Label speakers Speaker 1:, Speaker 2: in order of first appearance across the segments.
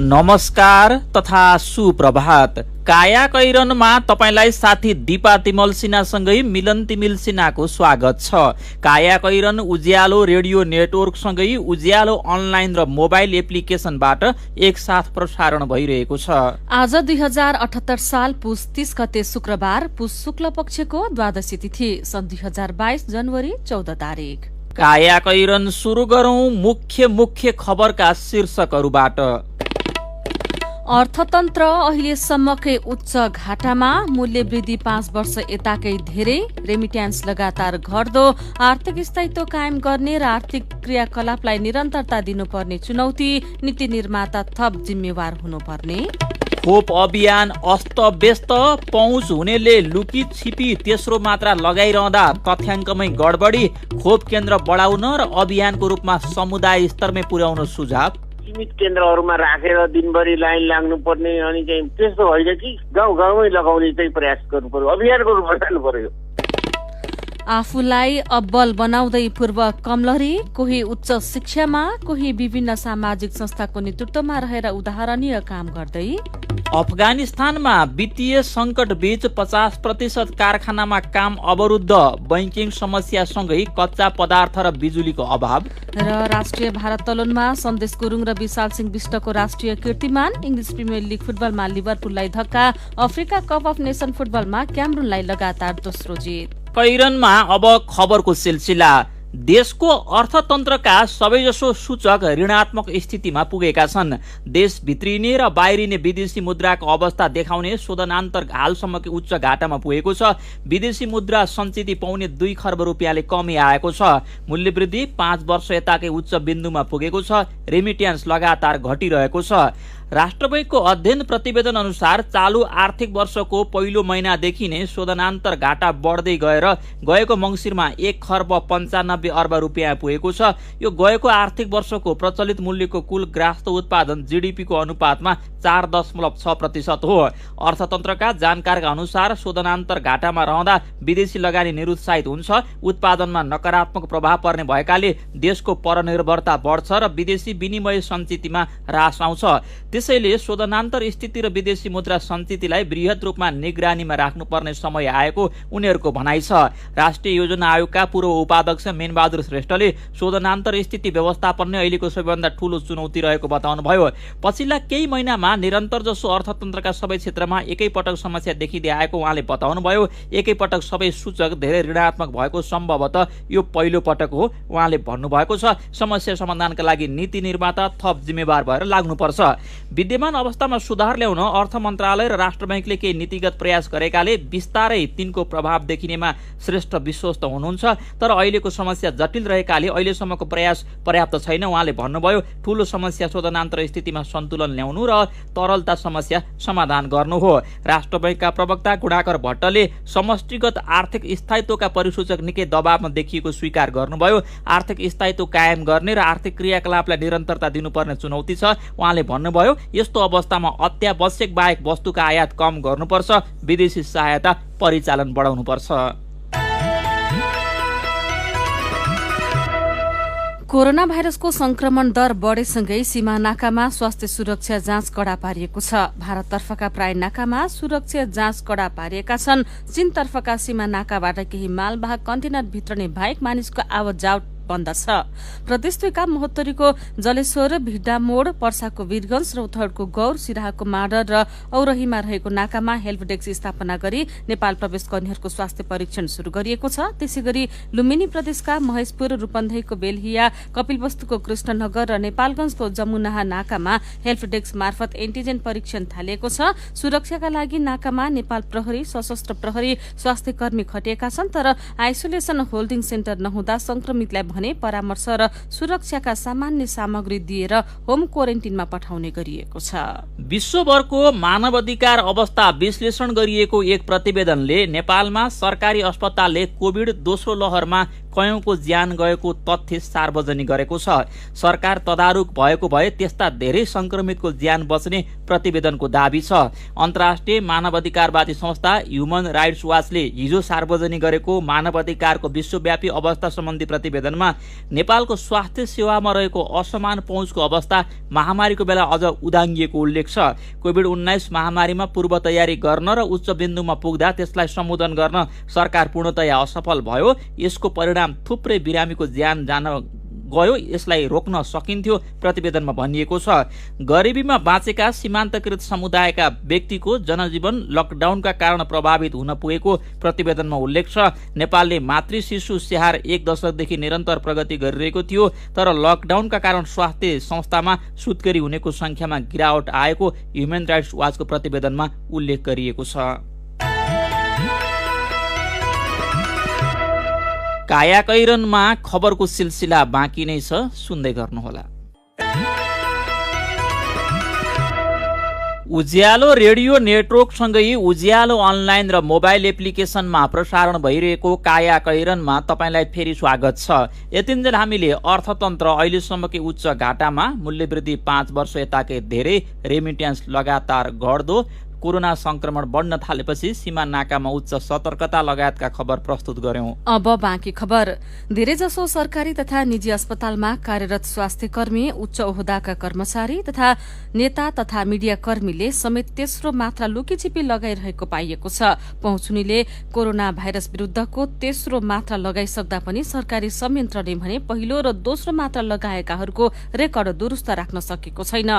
Speaker 1: नमस्कार तथा सुप्रभात। काया कैरनमा तपाईलाई साथी दिपा तिमल सिन्हासँगै मिलन तिमिल सिन्हाको स्वागत छ। काया कैरन उज्यालो रेडियो नेटवर्कसँगै उज्यालो अनलाइन र मोबाइल एप्लिकेशनबाट एकसाथ प्रसारण भइरहेको छ।
Speaker 2: आज 2078 साल पुस 30 गते शुक्रबार, पुस शुक्ल पक्षको द्वादशी तिथि, सन् 2022 जनवरी 14 तारिक।
Speaker 1: काया कैरन सुरु गरौं मुख्य खबरका शीर्षकहरूबाट।
Speaker 2: अर्थतन्त्र अहिलेसम्मकै उच्च घाटामा, मूल्य वृद्धि 5 वर्ष यताकै धेरै, रेमिट्यान्स लगातार घट्दो, आर्थिक स्थायित्व कायम गर्ने र आर्थिक क्रियाकलापलाई निरन्तरता दिनुपर्ने चुनौती, नीति निर्माता थप जिम्मेवार हुनुपर्ने।
Speaker 1: खोप अभियान अस्तव्यस्त, पहुँच हुनेले लुकी छिपी तेस्रो मात्रा लगाइरहँदा तथ्याङ्कमै गडबडी, खोप केन्द्र बढाउन र अभियानको रूपमा समुदाय स्तरमै पुर्याउन सुझाव।
Speaker 3: सीमित केन्द्रहरूमा राखेर दिनभरि लाइन लाग्नुपर्ने, अनि चाहिँ त्यस्तो होइन कि गाउँ गाउँमै लगाउने चाहिँ प्रयास गर्नु पर्यो, अभियानको रूपमा जानु पर्यो।
Speaker 2: आफूलाई अब्बल बनाउँदै पूर्व कमलरी, कोही उच्च शिक्षामा, कोही विभिन्न सामाजिक संस्थाको नेतृत्वमा रहेर उदाहरणीय काम गर्दै।
Speaker 1: अफगानिस्तानमा वित्तीय संकट बीच 50% कारखानामा काम अवरुद्ध, बैंकिङ समस्यासँगै कच्चा पदार्थ र बिजुलीको अभाव।
Speaker 2: र राष्ट्रिय भारोत्तोलनमा सन्देश गुरुङ र विशाल सिंह विष्टको राष्ट्रिय कीर्तिमान, इङ्ग्लिस प्रिमियर लिग फुटबलमा लिभरपुललाई धक्का, अफ्रिका कप अफ नेसन फुटबलमा क्यामरूनलाई लगातार दोस्रो जित।
Speaker 1: कैरनमा अब खबरको सिलसिला। देशको अर्थतन्त्रका सबैजसो सूचक ऋणात्मक स्थितिमा पुगेका छन्। देश भित्रिने र बाहिरिने विदेशी मुद्राको अवस्था देखाउने शोधनान्तर हालसम्मकै उच्च घाटामा पुगेको छ। विदेशी मुद्रा सञ्चित पाउने 2 खर्ब रुपियाँले कमी आएको छ। मूल्य वृद्धि 5 वर्ष यताकै उच्च बिन्दुमा पुगेको छ। रेमिट्यान्स लगातार घटिरहेको छ। राष्ट्र बैंकको अध्ययन प्रतिवेदन अनुसार चालु आर्थिक वर्षको पहिलो महिनादेखि नै शोधनान्तर घाटा बढ्दै गएर गएको मङ्सिरमा 1 खर्ब 95 अर्ब रुपियाँ पुगेको छ। यो गएको आर्थिक वर्षको प्रचलित मूल्यको कुल ग्राहस्थ उत्पादन जीडीपीको अनुपातमा 4.6% हो। अर्थतन्त्रका जानकारका अनुसार शोधनान्तर घाटामा रहँदा विदेशी लगानी निरुत्साहित हुन्छ, उत्पादनमा नकारात्मक प्रभाव पर्ने भएकाले देशको परनिर्भरता बढ्छ र विदेशी विनिमय सञ्चितमा ह्रास आउँछ। त्यसैले शोधनान्तर स्थिति र विदेशी मुद्रा सञ्चितलाई बृहत रूपमा निगरानीमा राख्नुपर्ने समय आएको उनीहरूको भनाइ छ। राष्ट्रिय योजना आयोगका पूर्व उपाध्यक्ष मेनबहादुर श्रेष्ठले शोधनान्तर स्थिति व्यवस्थापन नै अहिलेको सबैभन्दा ठूलो चुनौती रहेको बताउनुभयो। पछिल्ला केही महिनामा निरन्तर जसो अर्थतन्त्रका सबै क्षेत्रमा एकैपटक समस्या देखिँदै आएको उहाँले बताउनुभयो। एकैपटक सबै सूचक धेरै ऋणात्मक भएको सम्भवतः यो पहिलो पटक हो उहाँले भन्नुभएको छ। समस्या समाधानका लागि नीति निर्माता थप जिम्मेवार भएर लाग्नुपर्छ। विद्यमान अवस्थामा सुधार ल्याउन अर्थ मन्त्रालय र राष्ट्र बैंकले केही नीतिगत प्रयास गरेकाले बिस्तारै तिनको प्रभाव देखिनेमा श्रेष्ठ विश्वस्त हुनुहुन्छ। तर अहिलेको समस्या जटिल रहेकाले अहिलेसम्मको प्रयास पर्याप्त छैन उहाँले भन्नुभयो। ठूलो समस्या शोधनान्तर स्थितिमा सन्तुलन ल्याउनु र तरलता समस्या समाधान गर्नु हो। राष्ट्र बैंकका प्रवक्ता गुणाकर भट्टले समष्टिगत आर्थिक स्थायित्वका परिसूचक निकै दबावमा देखिएको स्वीकार गर्नुभयो। आर्थिक स्थायित्व कायम गर्ने र आर्थिक क्रियाकलापलाई निरन्तरता दिनुपर्ने चुनौती छ। उहाँले भन्नुभयो यस्तो अवस्थामा अत्यावश्यक बाहेक वस्तुका आयात कम गर्नुपर्छ, विदेशी सहायता परिचालन बढाउनुपर्छ।
Speaker 2: कोरोना भाइरसको संक्रमण दर बढेसँगै सीमा नाकामा स्वास्थ्य सुरक्षा जाँच कडा पारिएको छ। भारततर्फका प्राय नाकामा सुरक्षा जाँच कडा पारिएका छन्। चीनतर्फका सीमा नाकाबाट केही मालवाहक कन्टेनर भित्रने बाहेक मानिसको आवत जावत बन्द छ। प्रदेश 2 का महोत्तरीको जलेश्वर, भिड्डा मोड, पर्साको वीरगंज, रौतहटको गौर, सिराहाको माडर र औरहीमा रहेको नाकामा हेल्प डेस्क स्थापना गरी नेपाल प्रवेश गर्नेहरूको स्वास्थ्य परीक्षण शुरू गरिएको छ। त्यसैगरी लुम्बिनी प्रदेशका महेशपुर, रूपन्देहीको बेलहिया, कपिलवस्तुको कृष्णनगर र नेपालगंजको जमुनाहा नाकामा हेल्प डेस्क मार्फत एन्टिजेन परीक्षण थालिएको छ। सुरक्षाका लागि नाकामा नेपाल प्रहरी, सशस्त्र प्रहरी, स्वास्थ्य कर्मी खटिएका छन्। तर आइसोलेसन होल्डिङ सेन्टर नहुँदा संक्रमितलाई भने परामर्श र सुरक्षाका सामान्य सामग्री दिएर होम क्वारेन्टिनमा पठाउने गरिएको छ।
Speaker 1: विश्वभरको मानवाधिकार अवस्था विश्लेषण गरिएको एक प्रतिवेदनले नेपालमा सरकारी अस्पतालले कोभिड दोस्रो लहरमा कयौंको ज्यान गएको तथ्य सार्वजनिक गरेको छ। सरकार तदारुक भएको भए त्यस्ता धेरै संक्रमितको ज्यान बच्ने प्रतिवेदनको दाबी छ। अन्तर्राष्ट्रिय मानवाधिकारवादी संस्था ह्युमन राइट्स वाचले हिजो सार्वजनिक गरेको मानवाधिकारको विश्वव्यापी अवस्था सम्बन्धी प्रतिवेदनमा नेपालको स्वास्थ्य सेवामा रहेको असमान पहुँचको अवस्था महामारीको बेला अझ उदाङ्गिएको उल्लेख छ। कोभिड-19 महामारीमा पूर्व तयारी गर्न र उच्च बिन्दुमा पुग्दा त्यसलाई सम्बोधन गर्न सरकार पूर्णतया असफल भयो। यसको परिणाम थुप्रै बिरामीको ज्यान जान गयो। यसलाई रोक्न सकिन्थ्यो, प्रतिवेदनमा भनिएको छ। गरिबीमा बाँचेका सीमान्तकृत समुदायका व्यक्तिको जनजीवन लकडाउनका कारण प्रभावित हुन पुगेको प्रतिवेदनमा उल्लेख छ। नेपालले मातृ शिशु स्याहार 1 दशकदेखि निरन्तर प्रगति गरिरहेको थियो, तर लकडाउनका कारण स्वास्थ्य संस्थामा सुत्केरी हुनेको संख्यामा गिरावट आएको ह्युमन राइट्स वाचको प्रतिवेदनमा उल्लेख गरिएको छ। कायाकैरनमा खबरको सिलसिला बाँकी नै छ, सुन्दै गर्नुहोला। उज्यालो रेडियो नेटवर्कसँगै उज्यालो अनलाइन र मोबाइल एप्लिकेसनमा प्रसारण भइरहेको कायाकैरनमा तपाईँलाई फेरि स्वागत छ। यतिन्जेल हामीले अर्थतन्त्र अहिलेसम्मकै उच्च घाटामा, मूल्यवृद्धि 5 वर्ष यताकै धेरै, रेमिट्यान्स लगातार घट्दो, कोरोना संक्रमण बढ्न थालेपछि सीमा नाकामा उच्च सतर्कता लगायतका खबर प्रस्तुत गर्यौं।
Speaker 2: अब बाँकी खबर। धेरैजसो सरकारी तथा निजी अस्पतालमा कार्यरत स्वास्थ्य कर्मी, उच्च ओहदाका कर्मचारी तथा नेता तथा मीडिया कर्मीले समेत तेस्रो मात्रा लुकीछिपी लगाइरहेको पाइएको छ। पहुँचुनीले कोरोना भाइरस विरुद्धको तेस्रो मात्रा लगाइसक्दा पनि सरकारी संयन्त्रले भने पहिलो र दोस्रो मात्रा लगाएकाहरूको रेकर्ड दुरुस्त राख्न सकेको छैन।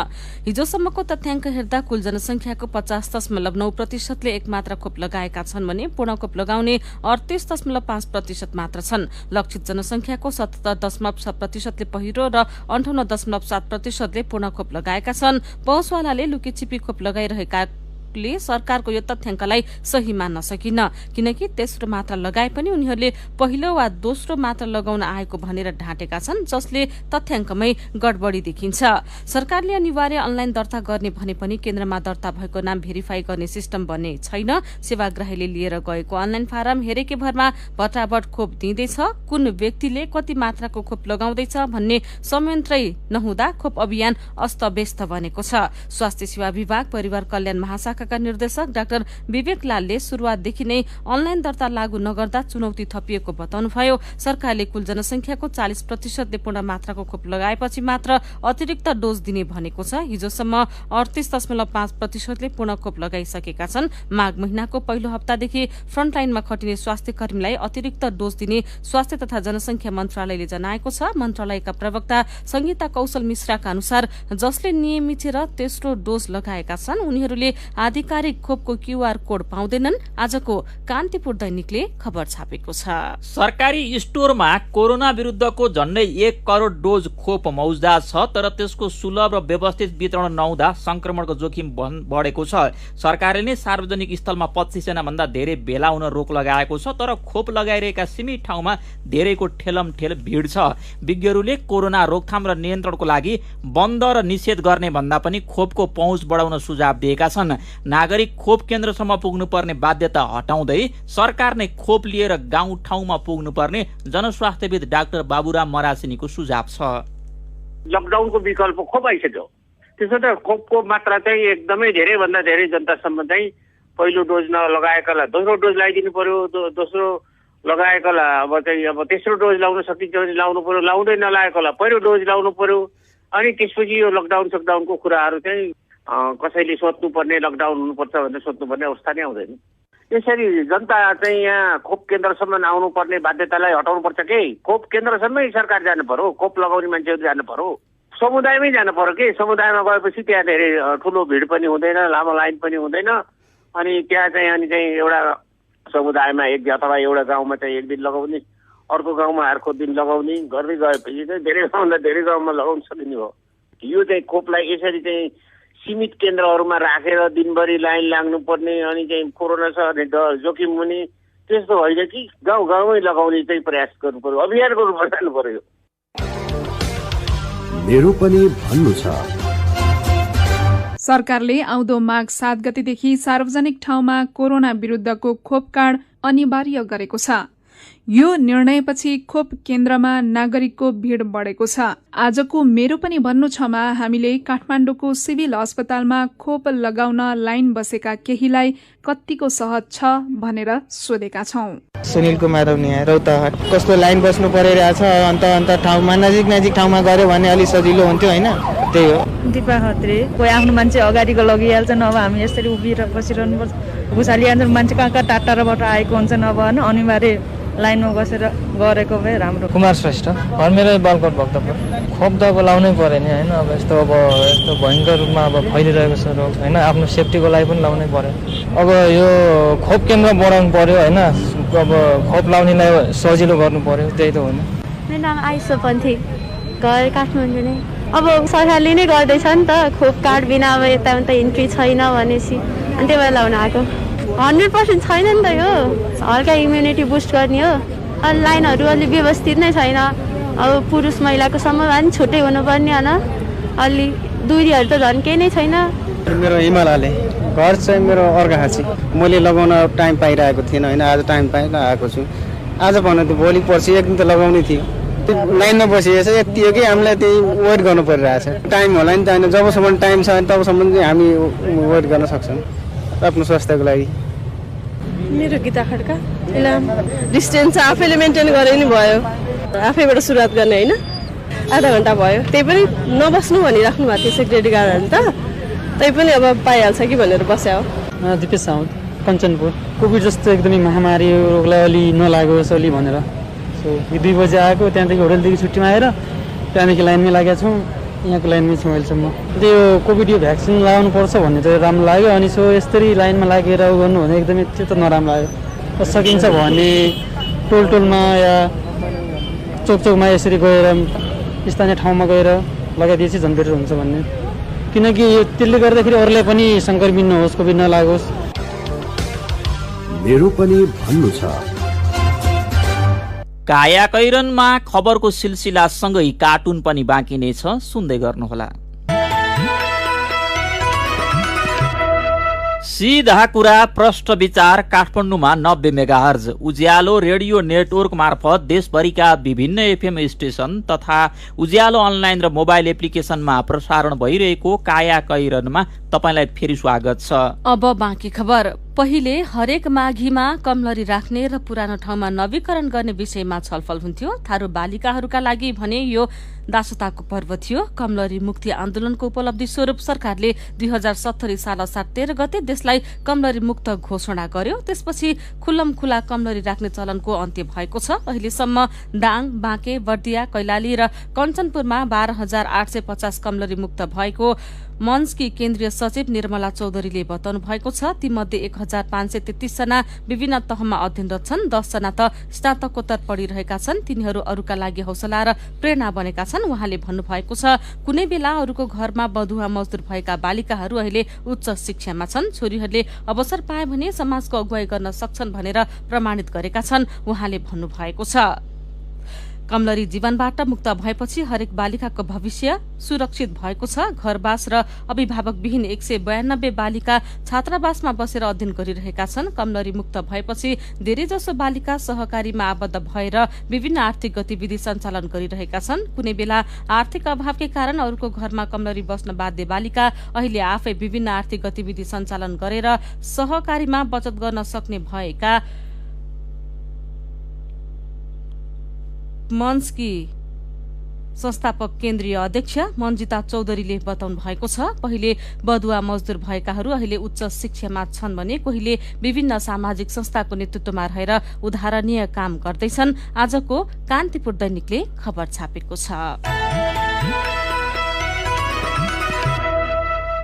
Speaker 2: हिजोसम्मको तथ्याङ्क हेर्दा कुल जनसंख्याको 50.9% एक मात्रा खोप लगाएका छन् भने पूर्ण खोप लगाउने 38.5% मात्र छन्। लक्षित जनसंख्याको 77.6% ले पहिलो र 58.7% ले पूर्ण खोप लगाएका छन्। पहुँचवालाले लुकीछिपी खोप लगाइरहेका सरकारको यो तथ्याङ्कलाई सही मान्न सकिन, किनकि तेस्रो मात्रा लगाए पनि उनीहरूले पहिलो वा दोस्रो मात्रा लगाउन आएको भनेर ढाँटेका छन्, जसले तथ्याङ्कमै गडबडी देखिन्छ। सरकारले अनिवार्य अनलाइन दर्ता गर्ने भने पनि केन्द्रमा दर्ता भएको नाम भेरिफाई गर्ने सिस्टम बन्ने छैन। सेवाग्राहीले लिएर गएको अनलाइन फारम हेरेकै भरमा भटाभट खोप दिँदैछ। कुन व्यक्तिले कति मात्राको खोप लगाउँदैछ भन्ने संयन्त्रै नहुँदा खोप अभियान अस्तव्यस्त बनेको छ। स्वास्थ्य सेवा विभाग परिवार कल्याण महाशाखा का निर्देशक डाक्टर विवेक लालले सुरुवातदेखि नै अनलाइन दर्ता लागू नगर्दा चुनौती थपिएको बताउनुभयो। सरकारले कुल जनसंख्याको 40% ले पूर्ण मात्राको खोप लगाएपछि मात्र अतिरिक्त डोज दिने भनेको छ। हिजोसम्म 38.5% ले पूर्ण खोप लगाइसकेका छन्। माघ महिनाको पहिलो हप्तादेखि फ्रन्टलाइनमा खटिने स्वास्थ्य कर्मीलाई अतिरिक्त डोज दिने स्वास्थ्य तथा जनसंख्या मन्त्रालयले जनाएको छ। मन्त्रालयका प्रवक्ता संगीता कौशल मिश्राका अनुसार जसले नियम मिचेर तेस्रो डोज लगाएका छन् उनीहरूले आधिकारिक खोपको क्यूआर कोड पाउँदैनन्। आजको कान्तिपुर दैनिकले खबर छापेको छ।
Speaker 1: सरकारी स्टोरमा कोरोना विरुद्धको झण्डै 1 करोड डोज खोप मौजदात छ, तर त्यसको सुलभ र व्यवस्थित वितरण नहुँदा संक्रमणको जोखिम बढेको छ। सरकारले नै सार्वजनिक स्थलमा 25 जना भन्दा धेरै भेला हुन रोक लगाएको छ, तर खोप लगाइरहेका सीमित ठाउँमा धेरैको ठेलमठेल भिड छ। विज्ञहरूले कोरोना रोकथाम र नियन्त्रणको लागि बन्द र निषेध गर्ने भन्दा पनि खोपको पहुँच बढाउन सुझाव दिएका छन्। नागरिक खोप केन्द्रसम्म पुग्नुपर्ने बाध्यता हटाउँदै सरकार नै खोप लिएर गाउँ ठाउँमा पुग्नुपर्ने जनस्वास्थ्यविद डाक्टर बाबुराम मरासिनीको सुझाव छ।
Speaker 3: लकडाउनको विकल्प खोप आइसक्यो, त्यसो त खोपको मात्रा चाहिँ एकदमै धेरै भन्दा धेरै जनतासम्म चाहिँ पहिलो डोज नलगाएकालाई दोस्रो डोज लगाइदिनु पर्यो, दोस्रो लगाएकालाई अब तेस्रो डोज लाउन सकिन्छ भने लाउनु पर्यो, लाउँदै नलागेकोलाई पहिलो डोज लाउनु पर्यो। अनि त्यसपछि यो लकडाउन सकडाउनको कुराहरू चाहिँ कसैले सोध्नुपर्ने लकडाउन हुनुपर्छ भनेर सोध्नुपर्ने अवस्था नै आउँदैन। यसरी जनता चाहिँ यहाँ खोप केन्द्रसम्म आउनुपर्ने बाध्यतालाई हटाउनुपर्छ कि खोप केन्द्रसम्मै सरकार जानु पर्यो, खोप लगाउने मान्छेहरू जानु पर्यो, समुदायमै जानु पर्यो कि समुदायमा गएपछि त्यहाँ धेरै ठुलो भिड पनि हुँदैन, लामो लाइन पनि हुँदैन। अनि त्यहाँ चाहिँ एउटा समुदायमा अथवा एउटा गाउँमा चाहिँ 1 दिन लगाउने, अर्को गाउँमा अर्को दिन लगाउने गर्दै गएपछि चाहिँ धेरैभन्दा धेरै गाउँमा लगाउन सकिने हो। यो चाहिँ खोपलाई यसरी चाहिँ सीमित केन्द्रहरूमा राखेर दिनभरि लाइन लाग्नुपर्ने अनि चाहिँ कोरोना छ भने जोखिम हुने त्यस्तो होइन कि गाउँ गाउँमै लगाउने चाहिँ प्रयास गर्नु पर्यो, अभियानको रूपमा जानु पर्यो।
Speaker 4: मेरो पनि भन्नु छ।
Speaker 5: सरकारले आउँदो माघ 7 गतेदेखि सार्वजनिक ठाउँमा कोरोना विरुद्धको खोप कार्ड अनिवार्य गरेको छ। यो निर्णयपछि खोप केन्द्रमा नागरिकको भिड बढेको छ। आजको मेरो पनि भन्नु छमा हामीले काठमाडौँको सिभिल अस्पतालमा खोप लगाउन लाइन बसेका केहीलाई कतिको सहज छ भनेर सोधेका छौं।
Speaker 6: सुनिल कुमार रौतहट। कस्तो लाइन बस्नु परिरहेछ, अन्त ठाउँमा नजिक ठाउँमा गऱ्यो भने अलि सजिलो हुन्थ्यो होइन, त्यही हो।
Speaker 7: दिपा खत्री। कोही आफ्नो मान्छे अगाडिको लगिहाल्छ, नभए हामी यसरी उभिएर बसिरहनु पर्छ। घुसालिहाल्छ मान्छे कहाँ टाढाबाट आएको हुन्छ, नभए अनिवार्य लाइनमा बसेर गरेको भए राम्रो।
Speaker 8: कुमार श्रेष्ठ। घर मेरो बालकोट भक्तपुर। खोप त अब लाउनै पर्यो नि होइन, अब यस्तो भयङ्कर रूपमा अब फैलिरहेको छ रोग होइन, आफ्नो सेफ्टीको लागि पनि लाउनै पर्यो। अब यो खोप केन्द्र बढाउनु पर्यो होइन, अब खोप लाउनेलाई सजिलो गर्नु पर्यो, त्यही त हो नि।
Speaker 9: मेरो नाम आइसो पन्थी, घर काठमाडौँ नै। अब सरकारले नै गर्दैछ नि त, खोप कार्ड बिना अब यता इन्ट्री छैन भनेपछि, अनि त्यही भएर लाउन आएको। 100% छैन नि त यो, हल्का इम्युनिटी बुस्ट गर्ने हो। लाइनहरू अलि व्यवस्थित नै छैन, अब पुरुष महिलाको सम्म छुट्टै हुनुपर्ने होइन, अलि दुरीहरू त झन् केही नै छैन।
Speaker 6: मेरो हिमालयले घर चाहिँ मेरो अर्घाखाँची। मैले लगाउन टाइम पाइरहेको थिएन होइन, आज टाइम पाएर आएको छु। आज भन्नु त भोलि पर्सि एक दिन त लगाउनै थियो, त्यो लाइनमा बसिएछ यति हो कि हामीलाई त्यही वेट गर्नु परिरहेछ। टाइम होला नि त होइन, जबसम्म टाइम छ तबसम्म चाहिँ हामी वेट गर्न सक्छौँ आफ्नो स्वास्थ्यको लागि।
Speaker 10: मेरो गीता खड्का। डिस्टेन्स आफैले मेन्टेन गरे नि भयो, आफैबाट सुरुवात गर्ने होइन। आधा घन्टा भयो, त्यही पनि नबस्नु भनिराख्नु भएको थियो सेक्युरिटी गार्डहरू त, त्यही पनि अब पाइहाल्छ कि भनेर बस्या हो।
Speaker 11: दिपेश साउद, कञ्चनपुर। कोभिड जस्तो एकदमै महामारी रोगलाई अलि नलागोस् अलि भनेर 2 बजे आएको, त्यहाँदेखि होटलदेखि छुट्टीमा आएर त्यहाँदेखि लाइनमै लागेका छौँ, यहाँको लाइनमै छौँ अहिलेसम्म। त्यो कोभिड यो भ्याक्सिन लगाउनुपर्छ भन्ने चाहिँ राम्रो लाग्यो, अनि यसरी लाइनमा लागेर गर्नु भने एकदमै त्यो त नराम्रो लाग्यो। सकिन्छ भने टोलमा या चोकमा यसरी गएर स्थानीय ठाउँमा गएर लगाइदिएपछि झन् बेटर हुन्छ भन्ने, किनकि त्यसले गर्दाखेरि अरूलाई पनि सङ्क्रमित नहोस्, कोभिड नलागोस्।
Speaker 4: मेरो पनि भन्नु छ।
Speaker 1: कायाकैरनमा खबरको सिलसिलासँगै कार्टुन पनि बाँकी नै छ, सुन्दै गर्नुहोला। सीधा कुरा प्रष्ट विचार काठमाडौँमा 90 मेगाहर्ज उज्यालो रेडियो नेटवर्क मार्फत देशभरिका विभिन्न एफएम स्टेशन तथा उज्यालो अनलाइन र मोबाइल एप्लिकेशनमा प्रसारण भइरहेको कायाकैरनमा तपाईलाई फेरि स्वागत छ।
Speaker 2: अब बाँकी खबर। पहिले हरेक माघीमा कमलरी राख्ने र पुरानो ठाउँमा नवीकरण गर्ने विषयमा छलफल हुन्थ्यो। थारू बालिकाहरूका लागि भने यो दासताको पर्व थियो। कमलरी मुक्ति आन्दोलनको उपलब्धि स्वरूप सरकारले 2070 साल असार 13 गते देशलाई कमलरी मुक्त घोषणा गर्यो। त्यसपछि खुल्लम खुला कमलरी राख्ने चलनको अन्त्य भएको छ। अहिलेसम्म दाङ, बाँके, बर्दिया, कैलाली र कञ्चनपुरमा 12,850 कमलरी मुक्त भएको मन्सकी केन्द्रीय सचिव निर्मला चौधरीले बताउनु भएको छ। तीमध्ये 1,533 जना विभिन्न तहमा अध्ययनरत छन्, 10 जना त स्नातकोत्तर पढिरहेका छन्। तिनीहरू अरूका लागि हौसला र प्रेरणा बनेका छन्। उहाँले भन्नुभएको छ, कुनै बेला अरूको घरमा बधुवा मजदुर भएका बालिकाहरू अहिले उच्च शिक्षामा छन्। छोरीहरूले अवसर पाए भने समाजको अगुवाई गर्न सक्छन् भनेर प्रमाणित गरेका छन्। उहाँले भन्नुभएको छ, कमलरी जीवनबाट मुक्त भएपछि हरेक बालिकाको भविष्य सुरक्षित भएको छ। घरवास र अभिभावकविहीन 192 बालिका छात्रावासमा बसेर अध्ययन गरिरहेका छन्। कमलरी मुक्त भएपछि धेरैजसो बालिका सहकारीमा आबद्ध भएर विभिन्न आर्थिक गतिविधि सञ्चालन गरिरहेका छन्। कुनै बेला आर्थिक अभावकै कारण अरूको घरमा कमलरी बस्न बाध्य बालिका अहिले आफै विभिन्न आर्थिक गतिविधि सञ्चालन गरेर सहकारीमा बचत गर्न सक्ने भएका मन्सकी संस्थापक केन्द्रीय अध्यक्ष मन्जिता चौधरीले बताउनु भएको छ। पहिले बधुवा मजदुर भएकाहरू अहिले उच्च शिक्षामा छन् भने कोहीले विभिन्न सामाजिक संस्थाको नेतृत्वमा रहेर उदाहरणीय काम गर्दैछन्। आजको कान्तिपुर दैनिकले खबर छापेको छ।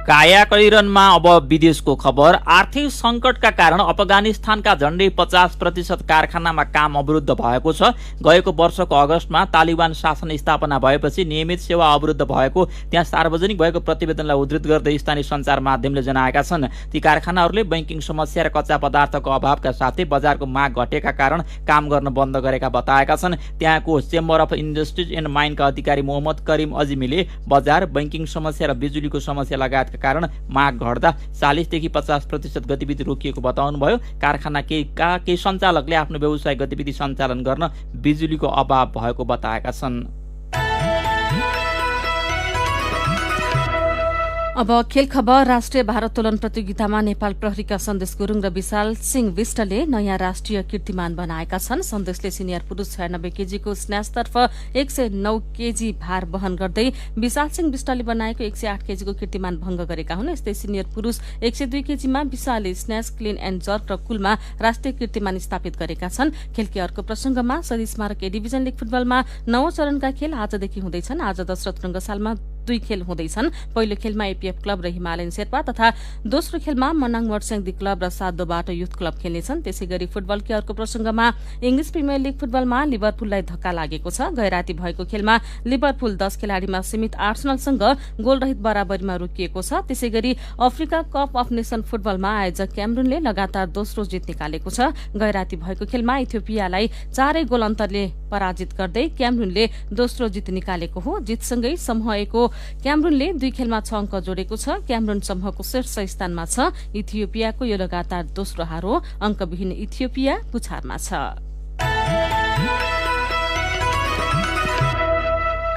Speaker 1: कायाकैरनमा अब विदेशको खबर। आर्थिक संकटका कारण अफगानिस्तानका झण्डै 50% कारखानामा काम अवरुद्ध भएको छ। गएको वर्षको अगस्तमा तालिबान शासन स्थापना भएपछि नियमित सेवा अवरुद्ध भएको त्यहाँ सार्वजनिक भएको प्रतिवेदनलाई उद्धृत गर्दै स्थानीय सञ्चार माध्यमले जनाएका छन्। ती कारखानाहरूले बैंकिङ समस्या र कच्चा पदार्थको अभावका साथै बजारको माग घटेका कारण काम गर्न बन्द गरेका बताएका छन्। त्यहाँको चेम्बर अफ इन्डस्ट्रिज एन्ड माइनका अधिकारी मोहम्मद करिम अजिमीले बजार, बैंकिङ समस्या र बिजुलीको समस्या लगायतका भएका कारण माग घट्दा 40 देखि 50% गतिविधि रोकिएको बताउनुभयो। कारखाना केही सञ्चालकले आफ्नो व्यवसायिक गतिविधि सञ्चालन गर्न बिजुलीको अभाव भएको बताएका छन्।
Speaker 2: अब खेल खबर। राष्ट्रिय भारोत्तोलन प्रतियोगितामा नेपाल प्रहरीका सन्देश गुरुङ र विशाल सिंह विष्टले नयाँ राष्ट्रिय कीर्तिमान बनाएका छन्। सन्देशले सिनियर पुरुष 96 केजीको स्न्याचतर्फ 109 केजी भार वहन गर्दै विशाल सिंह विष्टले बनाएको 108 केजीको कीर्तिमान भंग गरेका हुन्। यस्तै सिनियर पुरुष 102 केजीमा विशालले स्न्याच, क्लिन एन्ड जर्क र कुलमा राष्ट्रिय कीर्तिमान स्थापित गरेका छन्। खेलकी अर्को प्रसंगमा शहीद स्मारक ए डिभिजन लीग फुटबलमा 9औं चरणका खेल आजदेखि हुँदैछन्। आज दशरथ रंगशालामा 2 खेल हुँदैछन्। पहिलो खेलमा एपीएफ क्लब र हिमालयन शेर्पा तथा दोस्रो खेलमा मनाङ मर्स्याङदी क्लब र सातोबाट युथ क्लब खेल्नेछन्। त्यसैगरी फुटबलकी अर्को प्रसंगमा इंग्लिश प्रिमियर लीग फुटबलमा लिभरपुललाई धक्का लागेको छ। गैराती भएको खेलमा लिभरपुल 10 खेलाड़ीमा सीमित आर्सेनलसँग गोलरहित बराबरीमा रोकिएको छ। त्यसैगरी अफ्रिका कप अफ नेशन फुटबलमा आयोजक क्यामरूनले लगातार दोस्रो जित निकालेको छ। गैराती भएको खेलमा इथियोपियालाई 4 गोल अन्तरले पराजित गर्दै क्यामरूनले दोस्रो जित निकालेको हो। जितसँगै समूह ए को क्यामरूनले 2 खेलमा 6 अंक जोडेको छ। क्यामरून समूहको शीर्ष स्थानमा छ। इथियोपियाको यो लगातार दोस्रो हार हो। अंकविहीन इथियोपिया पुछारमा छ।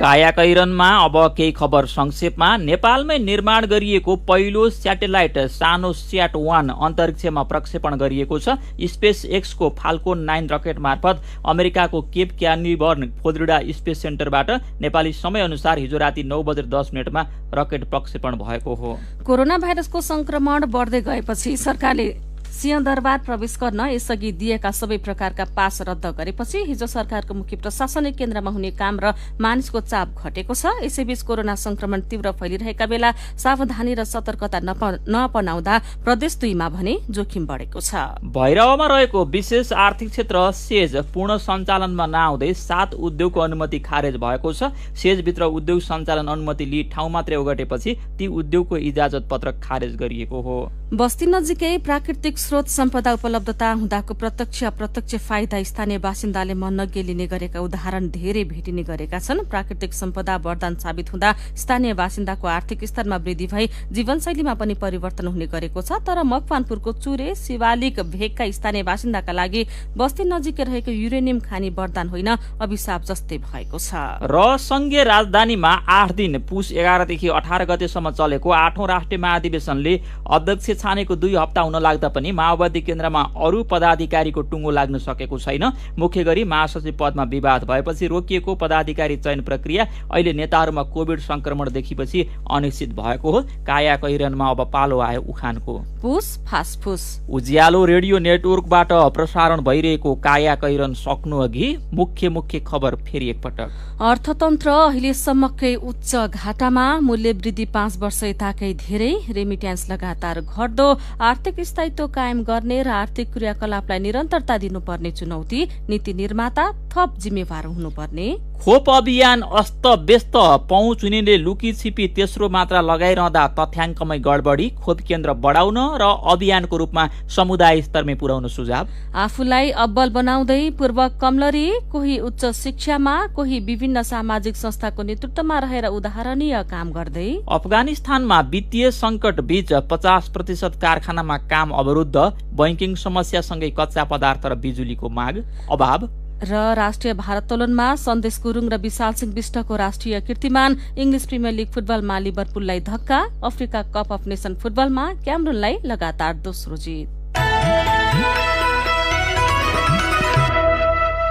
Speaker 1: कायाकैरनमा अब केही खबर संक्षेपमा। नेपालमै निर्माण गरिएको पहिलो स्याटेलाइट सानो स्याट-1 अन्तरिक्षमा प्रक्षेपण गरिएको छ। स्पेस एक्स को फाल्कोन 9 रकेट मार्फत अमेरिकाको केप क्यानिबर्न फ्लोरिडा स्पेस सेन्टरबाट नेपाली समय अनुसार हिजो राति 9:10 रकेट प्रक्षेपण भएको हो।
Speaker 2: कोरोना भाइरसको संक्रमण बढ्दै गएपछि सरकारले सिंहदरबार प्रवेश गर्न यसअघि दिएका सबै प्रकारका पास रद्द गरेपछि हिजो सरकारको मुख्य प्रशासनिक केन्द्रमा हुने काम र मानिसको चाप घटेको छ। यसैबीच कोरोना संक्रमण तीव्र फैलिरहेका बेला सावधानी र सतर्कता नअपनाउँदा प्रदेश 2 मा भने जोखिम बढेको छ।
Speaker 1: भैरवमा रहेको विशेष आर्थिक क्षेत्र सेज पूर्ण सञ्चालनमा नआउँदै 7 उद्योगको अनुमति खारेज भएको छ। सेजभित्र उद्योग सञ्चालन अनुमति लिई ठाउँ मात्रै ओगटेपछि ती उद्योगको इजाजत पत्र खारेज गरिएको हो।
Speaker 2: बस्ती नजिकै प्राकृतिक स्रोत सम्पदा उपलब्धता हुँदाको प्रत्यक्ष अप्रत्यक्ष फाइदा स्थानीय बासिन्दाले मन नगेलिने गरेका उदाहरण धेरै भेटिने गरेका छन्। प्राकृतिक सम्पदा वरदान साबित हुँदा स्थानीय बासिन्दाको आर्थिक स्तरमा वृद्धि भई जीवनशैलीमा पनि परिवर्तन हुने गरेको छ। तर मकवानपुरको चुरे शिवालिक भेगका स्थानीय बासिन्दाका लागि बस्ती नजिकै रहेको युरेनियम खानी वरदान होइन अभिशाप जस्तै भएको छ।
Speaker 1: र संघीय राजधानीमा 8 दिन पुस 11 देखि 18 गतेसम्म चलेको 8औं राष्ट्रिय महाधिवेशनले अध्यक्ष छानेको 2 हप्ता हुन लाग्दा पनि माओवादी केन्द्रमा अरू पदाधिकारीको टुङ्गो लाग्न सकेको छैन। मुख्य गरी महासचिव पदमा विवाद भएपछि रोकिएको पदाधिकारी चयन प्रक्रिया अहिले नेताहरूमा कोभिड संक्रमण देखिपछि अनिश्चित भएको हो। कायाकैरनमा अब पालो आयो उखानको।
Speaker 2: पुस फासफुस।
Speaker 1: उज्यालो रेडियो नेटवर्कबाट प्रसारण भइरहेको कायाकैरन सक्नु अघि मुख्य खबर फेरि एकपटक।
Speaker 2: अर्थतन्त्र अहिलेसम्मकै उच्च घाटामा, मूल्य वृद्धि 5 वर्ष यताकै धेरै, रेमिट्यान्स लगातार घट्दो, आर्थिक स्थायित्व कायम गर्ने र आर्थिक क्रियाकलापलाई निरन्तरता दिनुपर्ने चुनौती, नीति निर्माता थप जिम्मेवार हुनुपर्ने।
Speaker 1: खोप अभियान अस्त व्यस्त, पहुँच हुनेले लुकी छिपी तेस्रो मात्रा लगाइरहँदा तथ्याङ्कमै गडबडी, खोप केन्द्र बढाउन र अभियानको रूपमा समुदाय स्तरमै पुर्याउन सुझाव।
Speaker 2: आफूलाई अब्बल बनाउँदै पूर्व कमलरी, कोही उच्च शिक्षामा, कोही विभिन्न सामाजिक संस्थाको नेतृत्वमा रहेर उदाहरणीय काम गर्दै।
Speaker 1: अफगानिस्तानमा वित्तीय संकट बीच 50% कारखानामा काम अवरुद्ध, बैंकिङ समस्यासँगै कच्चा पदार्थ र बिजुलीको माग अभाव।
Speaker 2: र राष्ट्रिय भारोत्तोलनमा सन्देश गुरुङ र विशाल सिंह विष्टको राष्ट्रिय कीर्तिमान, इंग्लिश प्रिमियर लीग फुटबलमा लिभरपुललाई धक्का, अफ्रिका कप अफ नेशन फुटबलमा क्यामरूनलाई लगातार दोस्रो जित।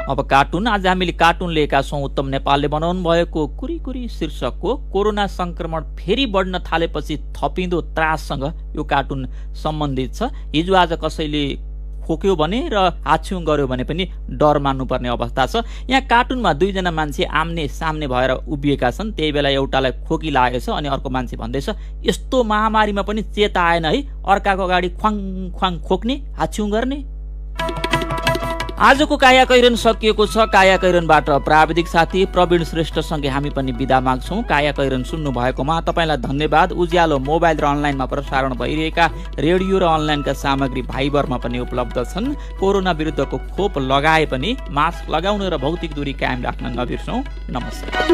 Speaker 1: अब कार्टुन। आज हामीले कार्टुन लिएका छौं। उत्तम नेपालले बनाउनु भएको कुरी शीर्षकको कोरोना संक्रमण फेरि बढ्न थालेपछि थपिँदो त्राससँग यो कार्टुन सम्बन्धित छ। हिजो आज कसैले खोक्यो भने र हाछ्युङ गर्यो भने पनि डर मान्नुपर्ने अवस्था छ। यहाँ कार्टुनमा 2 जना मान्छे आम्ने सामने भएर उभिएका छन्। त्यही बेला एउटालाई खोकी लागेछ अनि अर्को मान्छे भन्दैछ, यस्तो महामारीमा पनि चेता आएन है, अर्काको अगाडि ख्वाङ ख्वाङ खोक्ने, हाछ्युङ गर्ने। आजको कायाकैरन सकिएको छ। कायाकैरनबाट प्राविधिक साथी प्रवीण श्रेष्ठसँगै हामी पनि बिदा माग्छौं। कायाकैरन सुन्नु भएकोमा तपाईलाई धन्यवाद। उज्यालो मोबाइल र अनलाइनमा प्रसारण भइरहेका रेडियो र अनलाइनका सामग्री भाइबरमा पनि उपलब्ध छन्। कोरोना विरुद्धको खोप लगाए पनि मास्क लगाउन र भौतिक दूरी कायम राख्न नबिर्सौं। नमस्कार।